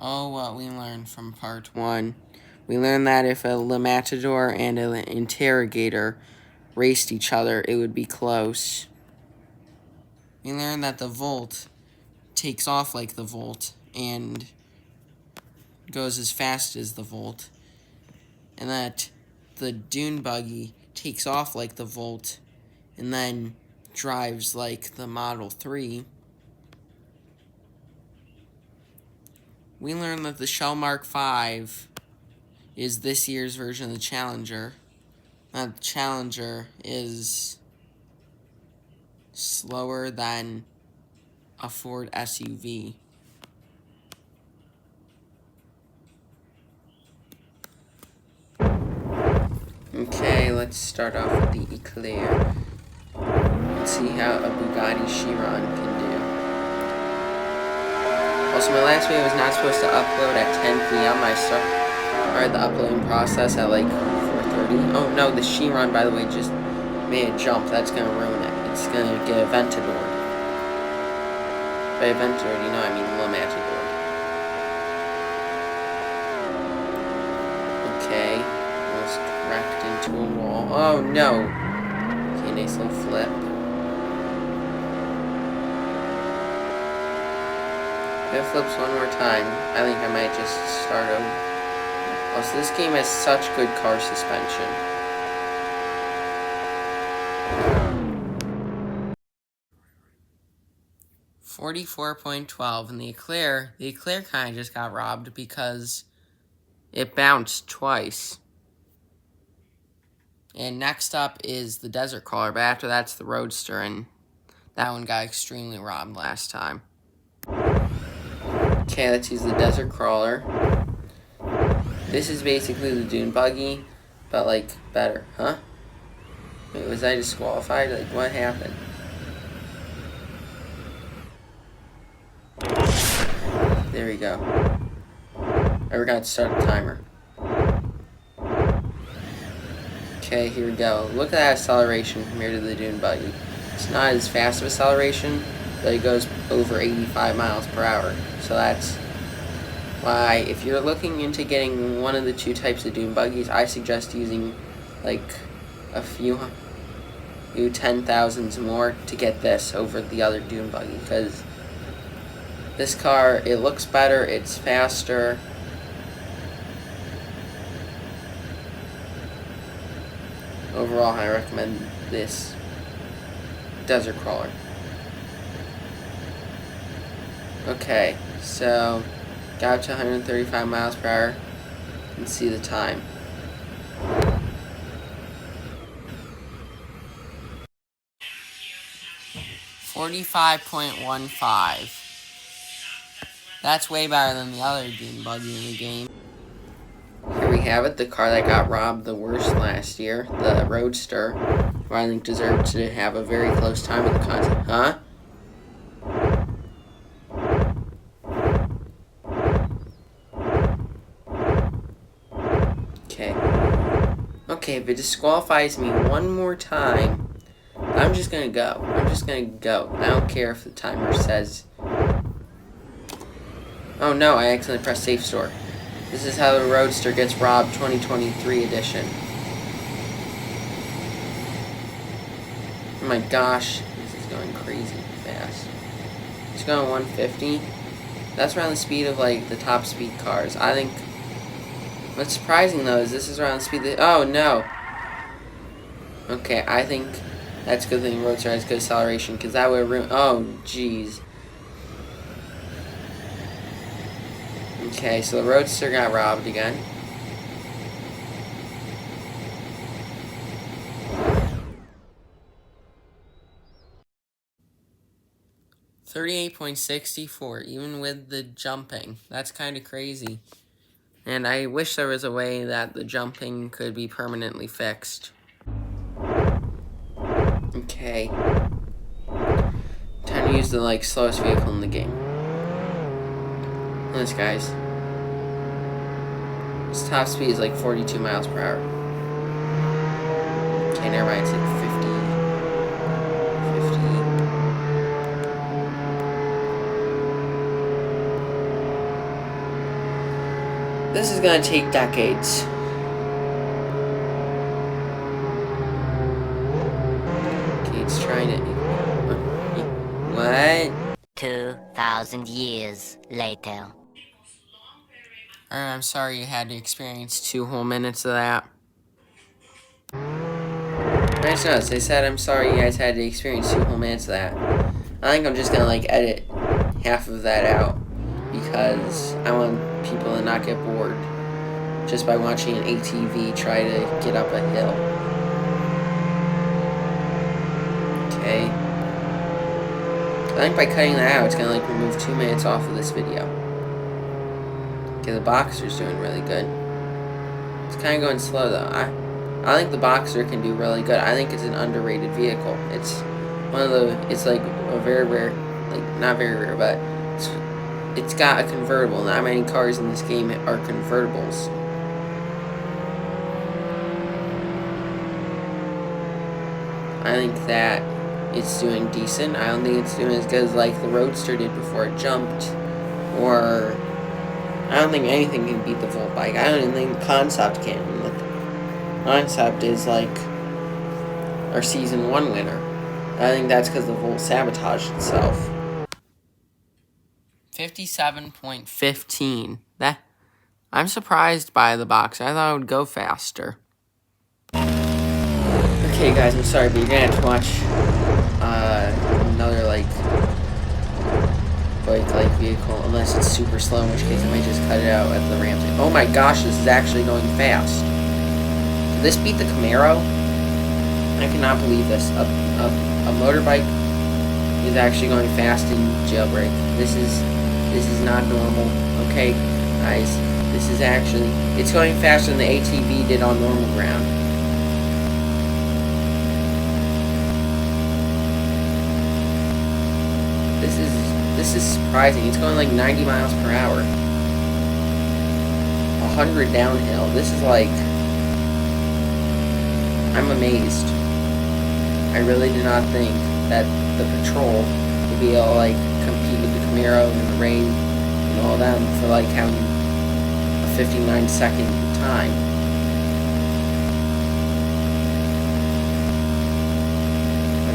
Oh, what we learned from part 1. We learned that if a Le Matador and an interrogator raced each other, it would be close. We learned that the Volt takes off like the Volt and goes as fast as the Volt. And that the dune buggy takes off like the Volt and then drives like the Model 3. We learned that the Shell Mark V is this year's version of the Challenger. That the Challenger is slower than a Ford SUV. Okay, let's start off with the Eclair. Let's see how a Bugatti Chiron can do. Also, my last video was not supposed to upload at 10 p.m. I started the uploading process at like 4:30. Oh no, the Chiron, by the way, just made a jump. That's gonna ruin it. It's gonna get a Ventador. By Ventador, you know I mean Le Matador. Okay, almost wrecked into a wall. Oh no! Okay, nice little flip. If it flips one more time, I think I might just start over. Oh, so this game has such good car suspension. $44.12, and the Eclair kind of just got robbed because it bounced twice. And next up is the Desert Crawler, but after that's the Roadster, and that one got extremely robbed last time. Okay, let's use the Desert Crawler. This is basically the dune buggy, but like better, huh? Wait, was I disqualified? Like, what happened? There we go. I forgot to start the timer. Okay, here we go. Look at that acceleration compared to the dune buggy. It's not as fast of acceleration, but it goes over 85 miles per hour. So that's why, if you're looking into getting one of the two types of dune buggies, I suggest using like a few 10,000s more to get this over the other dune buggy, because this car, it looks better, it's faster. Overall, I recommend this Desert Crawler. Okay, so got to 135 miles per hour and see the time. $45.15. That's way better than the other dune buggy in the game. Here we have it, the car that got robbed the worst last year, the Roadster, who I think deserved to have a very close time with the contest. Huh? Okay, if it disqualifies me one more time, I'm just gonna go. I don't care if the timer says... Oh no, I accidentally pressed Safe Store. This is how the Roadster gets robbed 2023 edition. Oh my gosh, this is going crazy fast. It's going 150. That's around the speed of like the top speed cars. I think what's surprising though is this is around the speed that, oh no. Okay, I think that's a good thing Roadster has good acceleration, because that would ruin, oh jeez. Okay, so the Roadster got robbed again. $38.64, even with the jumping. That's kind of crazy. And I wish there was a way that the jumping could be permanently fixed. Okay. Time to use the slowest vehicle in the game. This guys. Its top speed is 42 miles per hour. Okay, never mind, it's 50. This is gonna take decades. Okay, it's trying to... What? 2,000 years later. I'm sorry you had to experience 2 whole minutes of that. Nice notes. They said, I'm sorry you guys had to experience 2 whole minutes of that. I think I'm just gonna, like, edit half of that out. Because I want people to not get bored just by watching an ATV try to get up a hill. Okay. I think by cutting that out, it's gonna, like, remove 2 minutes off of this video. Okay, the Boxer's doing really good. It's kind of going slow, though. I think the Boxer can do really good. I think it's an underrated vehicle. It's one of the... It's, like, a very rare... Like, not very rare, but... It's got a convertible. Not many cars in this game are convertibles. I think that it's doing decent. I don't think it's doing as good as, like, the Roadster did before it jumped. Or... I don't think anything can beat the Volt bike. I don't even think Concept can. Concept is, like, our Season 1 winner. I think that's because the Volt sabotaged itself. 57.15. I'm surprised by the Boxer. I thought it would go faster. Okay, guys, I'm sorry, but you're gonna have to watch another, like, bike-like vehicle, unless it's super slow, in which case I might just cut it out at the ramp. Oh my gosh, this is actually going fast. Did this beat the Camaro? I cannot believe this. A motorbike is actually going fast in Jailbreak. This is not normal. Okay, guys, this is actually... It's going faster than the ATV did on normal ground. This is surprising. It's going like 90 miles per hour. 100 downhill. This is like... I'm amazed. I really did not think that the Patrol would be able to, like, compete with the Camaro and the Rain and all them for, like, having a 59-second time.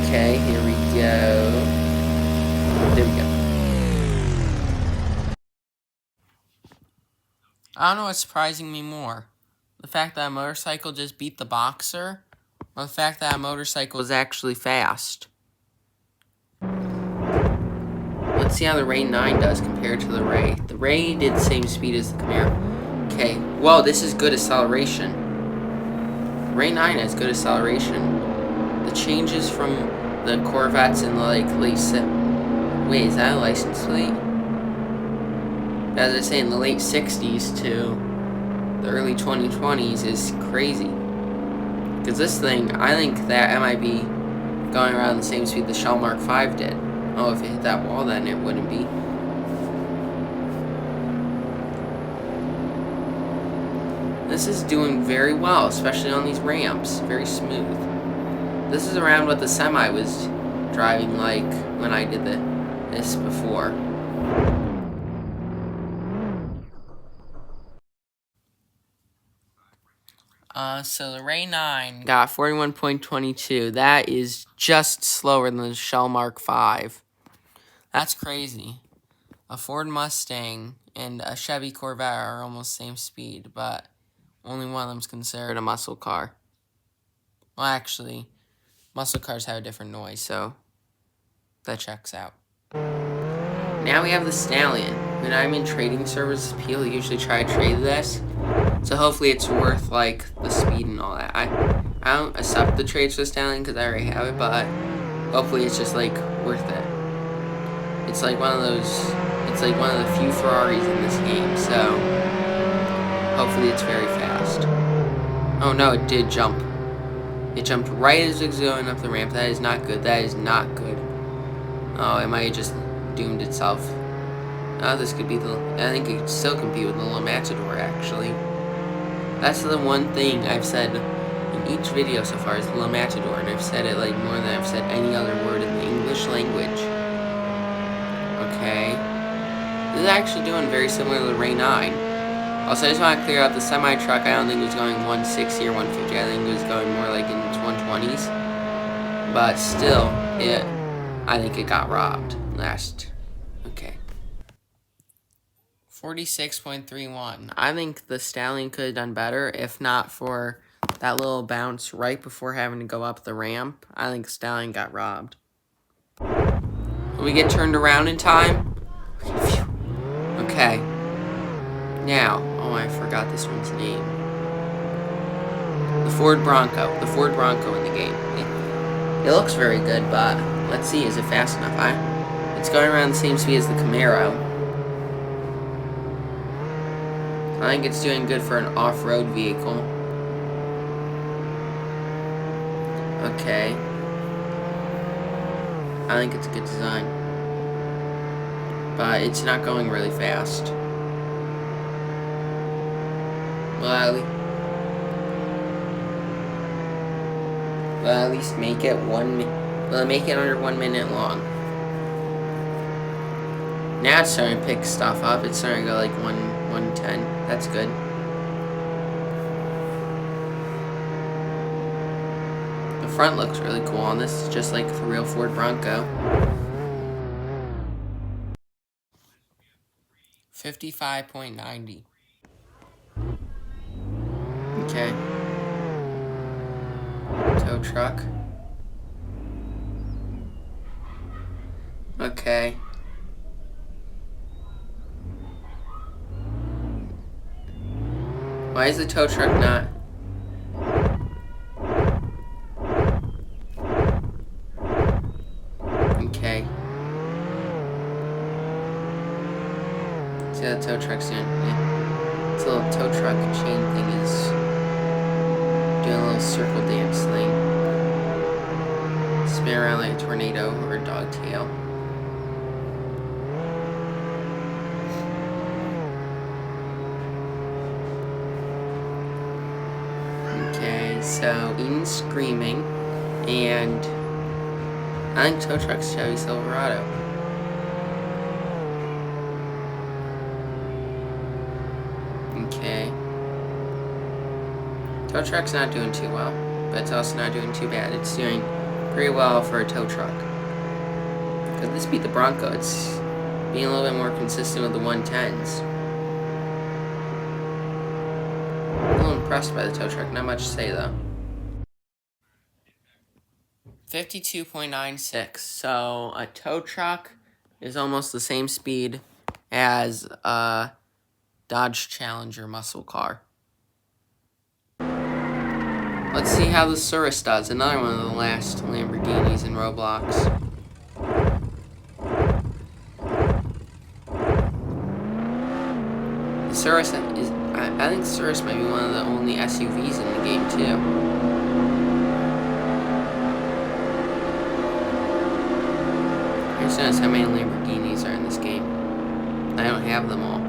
Okay, here we go. There we go. I don't know what's surprising me more. The fact that a motorcycle just beat the Boxer, or the fact that a motorcycle is actually fast. Let's see how the Ray 9 does compared to the Ray. The Ray did the same speed as the Camaro. Okay, whoa, this is good acceleration. The Ray 9 has good acceleration. The changes from the Corvettes in the, like, late... Wait, is that a license plate? As I say, in the late 60s to the early 2020s is crazy. Because this thing, I think that might be going around the same speed the Shell Mark 5 did. Oh, if it hit that wall, then it wouldn't be. This is doing very well, especially on these ramps. Very smooth. This is around what the Semi was driving like when I did this before. So the Ray 9 got 41.22. That is just slower than the Shell Mark 5. That's crazy. A Ford Mustang and a Chevy Corvette are almost the same speed, but only one of them is considered a muscle car. Well, actually, muscle cars have a different noise, so that checks out. Now we have the Stallion. When I'm in trading services, people usually try to trade this. So hopefully it's worth, like, the speed and all that. I don't accept the trades for the Stallion because I already have it, but hopefully it's just, like, worth it. It's like one of the few Ferraris in this game, so hopefully it's very fast. Oh no, it did jump. It jumped right as it was going up the ramp. That is not good. That is not good. Oh, it might have just doomed itself. Oh, this could be I think it could still compete with the little Matador, actually. That's the one thing I've said in each video so far is the little Matador, and I've said it, like, more than I've said any other word in the English language. Okay. This is actually doing very similar to the Ray 9. Also, I just want to clear out the semi-truck. I don't think it was going 160 or 150. I think it was going more like in its 120s. But still, I think it got robbed last. Okay. 46.31. I think the Stallion could have done better if not for that little bounce right before having to go up the ramp. I think Stallion got robbed. Will we get turned around in time? Okay. Now, oh, I forgot this one's name. The Ford Bronco. The Ford Bronco in the game. It looks very good, but let's see, is it fast enough? It's going around the same speed as the Camaro. I think it's doing good for an off-road vehicle. Okay. I think it's a good design. But it's not going really fast. Well, at least make it make it under 1 minute long. Now it's starting to pick stuff up. It's starting to go like 110. That's good. The front looks really cool on this, just like the real Ford Bronco. 55.90. Okay. Tow truck. Okay. Why is the tow truck not? Okay. See how the tow truck's doing? Yeah. This little tow truck chain thing is doing a little circle dance thing. Spin around like a tornado or a dog tail. Okay, so Eden's screaming, and I think tow truck's Chevy Silverado. Okay. Tow truck's not doing too well, but it's also not doing too bad. It's doing pretty well for a tow truck. Because this beat the Bronco. It's being a little bit more consistent with the 110s. I'm a little impressed by the tow truck. Not much to say, though. 52.96. So a tow truck is almost the same speed as a Dodge Challenger muscle car. Let's see how the Surus does. Another one of the last Lamborghinis in Roblox. The Surus is... I think Surus might be one of the only SUVs in the game, too. I just noticed how many Lamborghinis are in this game. I don't have them all.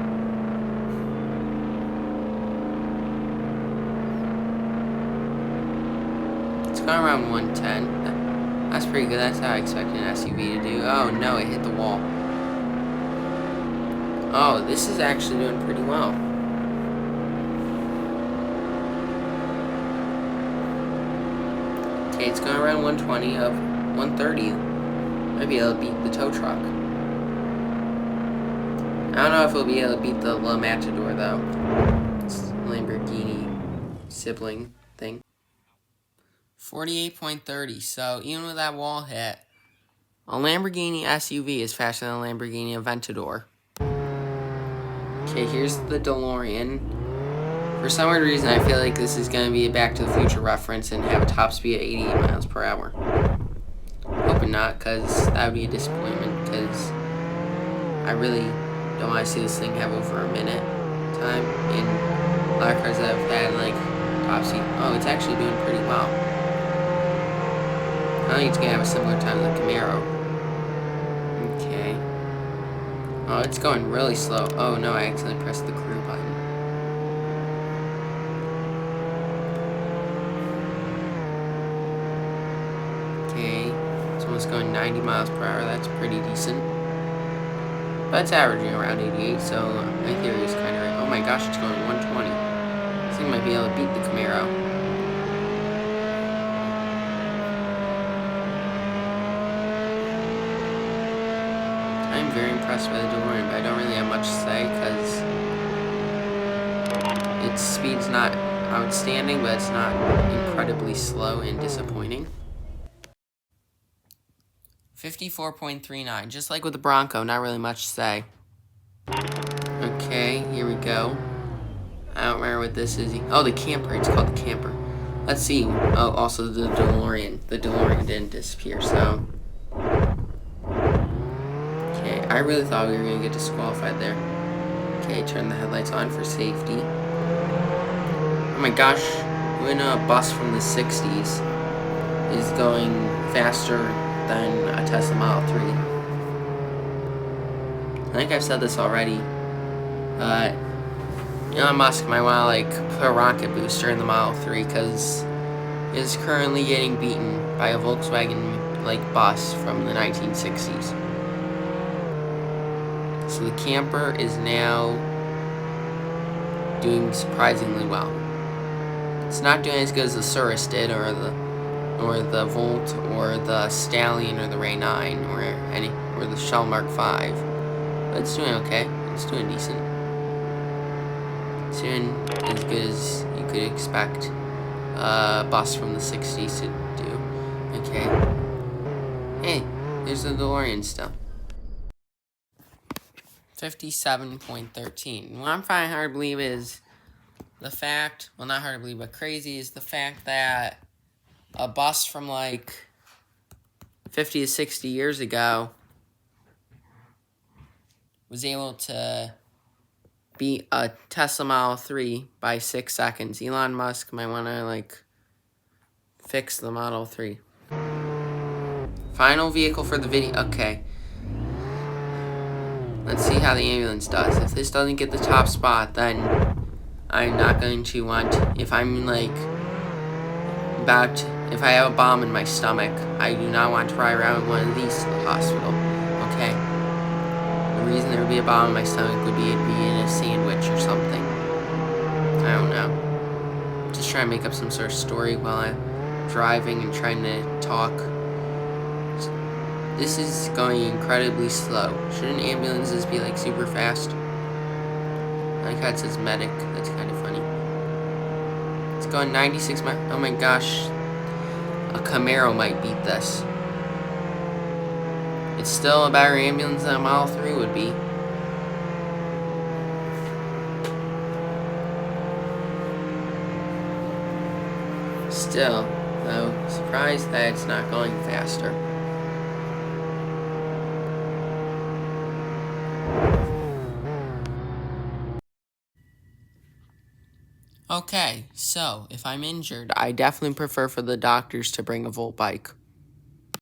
Going around 110. That's pretty good. That's how I expected an SUV to do. Oh no, it hit the wall. Oh, this is actually doing pretty well. Okay, it's going around 120 of 130. Maybe it'll beat the tow truck. I don't know if it'll be able to beat the La Matador though. It's Lamborghini sibling thing. 48.30. So even with that wall hit, a Lamborghini SUV is faster than a Lamborghini Aventador. Okay, here's the DeLorean. For some weird reason, I feel like this is going to be a Back to the Future reference and have a top speed of 88 miles per hour. Hoping not, because that would be a disappointment, because I really don't want to see this thing have over a minute time. In a lot of cars that I've had, like, top speed. Oh, it's actually doing pretty well. I think it's going to have a similar time to the Camaro. Okay. Oh, it's going really slow. Oh, no, I accidentally pressed the crew button. Okay. This one's going 90 miles per hour. That's pretty decent. But it's averaging around 88, so my theory is kind of right. Oh my gosh, it's going 120. This thing might be able to beat the Camaro. I'm very impressed by the DeLorean, but I don't really have much to say because its speed's not outstanding, but it's not incredibly slow and disappointing. 54.39, just like with the Bronco, not really much to say. Okay, here we go. I don't remember what this is. Oh, the camper. It's called the camper. Let's see. Oh, also the DeLorean. The DeLorean didn't disappear, so. Okay, I really thought we were going to get disqualified there. Okay, turn the headlights on for safety. Oh my gosh, when a bus from the 60s is going faster than a Tesla Model 3. I think I've said this already, but Elon Musk might want to like put a rocket booster in the Model 3 because it's currently getting beaten by a Volkswagen like bus from the 1960s. So the camper is now doing surprisingly well. It's not doing as good as the Surus did, or the Volt, or the Stallion, or the Ray 9, or the Shell Mark 5. But it's doing okay. It's doing decent. It's doing as good as you could expect a bus from the 60s to do. Okay. Hey, there's the DeLorean still. 57.13. What I'm finding hard to believe is the fact, well, not hard to believe, but crazy, is the fact that a bus from like 50 to 60 years ago was able to beat a Tesla Model 3 by 6 seconds. Elon Musk might want to like fix the Model 3. Final vehicle for the video. Okay. Let's see how the ambulance does. If this doesn't get the top spot, then I'm not going to want, if I'm like if I have a bomb in my stomach, I do not want to ride around with one of these to the hospital. Okay? The reason there would be a bomb in my stomach would be it'd be in a sandwich or something. I don't know. Just trying to make up some sort of story while I'm driving and trying to talk. This is going incredibly slow. Shouldn't ambulances be like super fast? I like how it says medic. That's kind of funny. It's going 96 miles. Oh my gosh. A Camaro might beat this. It's still a better ambulance than a Model 3 would be. Still, though, surprised that it's not going faster. Okay, so if I'm injured, I definitely prefer for the doctors to bring a Volt bike.